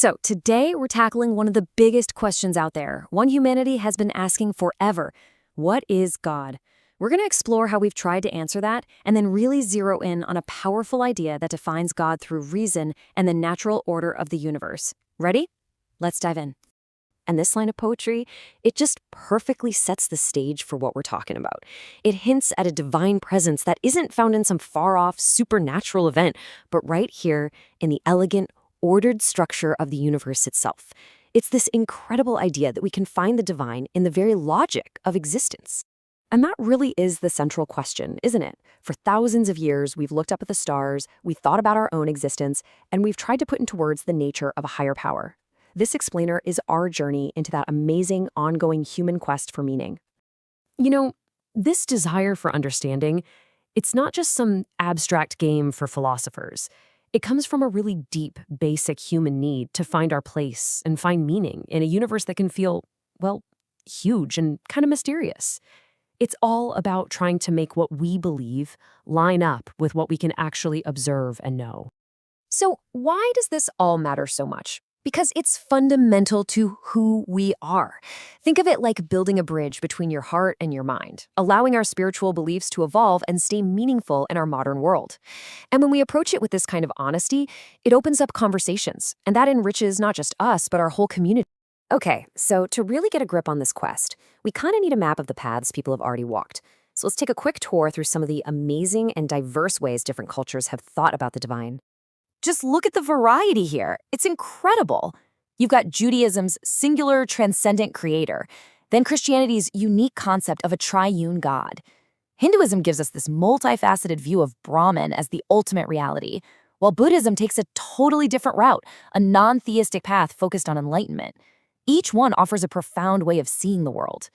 So, today we're tackling one of the biggest questions out there, one humanity has been asking forever. What is God? We're going to explore how we've tried to answer that and then really zero in on a powerful idea that defines God through reason and the natural order of the universe. Ready? Let's dive in. And this line of poetry, it just perfectly sets the stage for what we're talking about. It hints at a divine presence that isn't found in some far-off supernatural event, but right here in the elegant, ordered structure of the universe itself. It's this incredible idea that we can find the divine in the very logic of existence. And that really is the central question, isn't it? For thousands of years, we've looked up at the stars, we've thought about our own existence, and we've tried to put into words the nature of a higher power. This explainer is our journey into that amazing, ongoing human quest for meaning. You know, this desire for understanding, it's not just some abstract game for philosophers. It comes from a really deep, basic human need to find our place and find meaning in a universe that can feel, well, huge and kind of mysterious. It's all about trying to make what we believe line up with what we can actually observe and know. So why does this all matter so much? Because it's fundamental to who we are. Think of it like building a bridge between your heart and your mind, allowing our spiritual beliefs to evolve and stay meaningful in our modern world. And when we approach it with this kind of honesty, it opens up conversations, and that enriches not just us, but our whole community. Okay, so to really get a grip on this quest, we kind of need a map of the paths people have already walked. So let's take a quick tour through some of the amazing and diverse ways different cultures have thought about the divine. Just look at the variety here. It's incredible. You've got Judaism's singular transcendent creator, then Christianity's unique concept of a triune God. Hinduism gives us this multifaceted view of Brahman as the ultimate reality, while Buddhism takes a totally different route, a non-theistic path focused on enlightenment. Each one offers a profound way of seeing the world.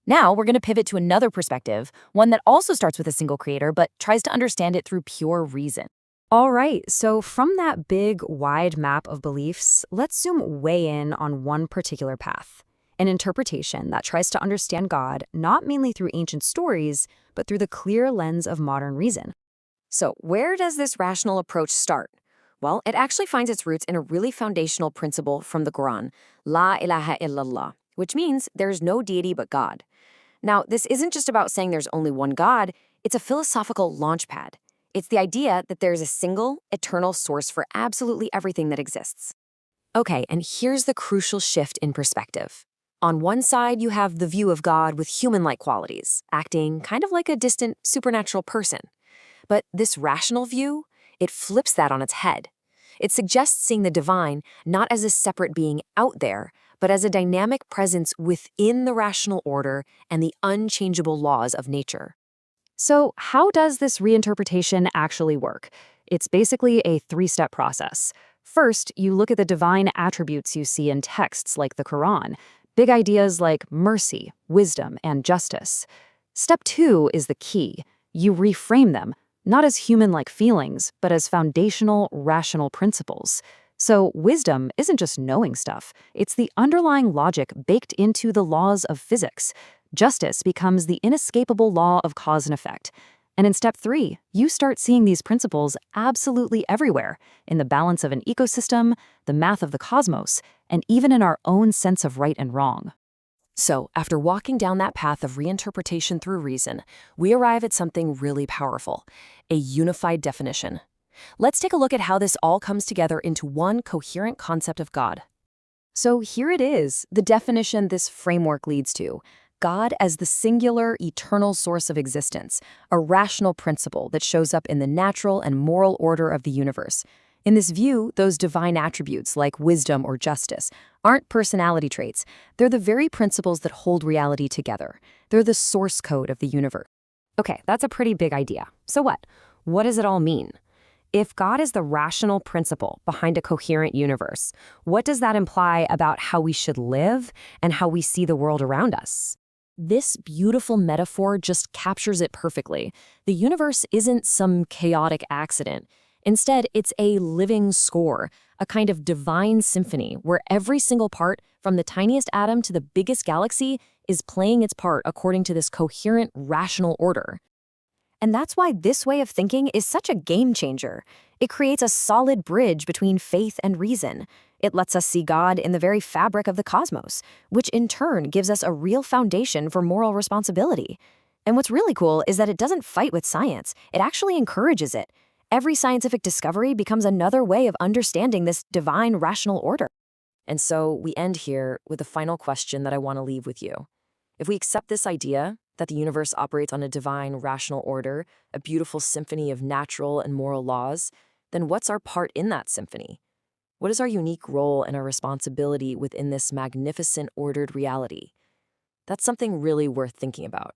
Now we're going to pivot to another perspective, one that also starts with a single creator but tries to understand it through pure reason. All right, so from that big, wide map of beliefs, let's zoom way in on one particular path, an interpretation that tries to understand God not mainly through ancient stories, but through the clear lens of modern reason. So where does this rational approach start? Well, it actually finds its roots in a really foundational principle from the Quran, La ilaha illallah, which means there's no deity but God. Now, this isn't just about saying there's only one God, it's a philosophical launchpad. It's the idea that there's a single, eternal source for absolutely everything that exists. Okay, and here's the crucial shift in perspective. On one side, you have the view of God with human-like qualities, acting kind of like a distant, supernatural person. But this rational view, it flips that on its head. It suggests seeing the divine not as a separate being out there, but as a dynamic presence within the rational order and the unchangeable laws of nature. So how does this reinterpretation actually work? It's basically a three-step process. First, you look at the divine attributes you see in texts like the Quran, big ideas like mercy, wisdom, and justice. Step two is the key. You reframe them, not as human-like feelings, but as foundational, rational principles. So wisdom isn't just knowing stuff. It's the underlying logic baked into the laws of physics. Justice becomes the inescapable law of cause and effect. And in step three, you start seeing these principles absolutely everywhere, in the balance of an ecosystem, the math of the cosmos, and even in our own sense of right and wrong. So, after walking down that path of reinterpretation through reason, we arrive at something really powerful, a unified definition. Let's take a look at how this all comes together into one coherent concept of God. So here it is, the definition this framework leads to. God as the singular, eternal source of existence, a rational principle that shows up in the natural and moral order of the universe. In this view, those divine attributes like wisdom or justice aren't personality traits. They're the very principles that hold reality together. They're the source code of the universe. Okay, that's a pretty big idea. So what? What does it all mean? If God is the rational principle behind a coherent universe, what does that imply about how we should live and how we see the world around us? This beautiful metaphor just captures it perfectly. The universe isn't some chaotic accident. Instead, it's a living score, a kind of divine symphony where every single part, from the tiniest atom to the biggest galaxy, is playing its part according to this coherent, rational order. And that's why this way of thinking is such a game changer. It creates a solid bridge between faith and reason. It lets us see God in the very fabric of the cosmos, which in turn gives us a real foundation for moral responsibility. And what's really cool is that it doesn't fight with science, it actually encourages it. Every scientific discovery becomes another way of understanding this divine rational order. And so we end here with a final question that I want to leave with you. If we accept this idea that the universe operates on a divine rational order, a beautiful symphony of natural and moral laws, then what's our part in that symphony? What is our unique role and our responsibility within this magnificent ordered reality? That's something really worth thinking about.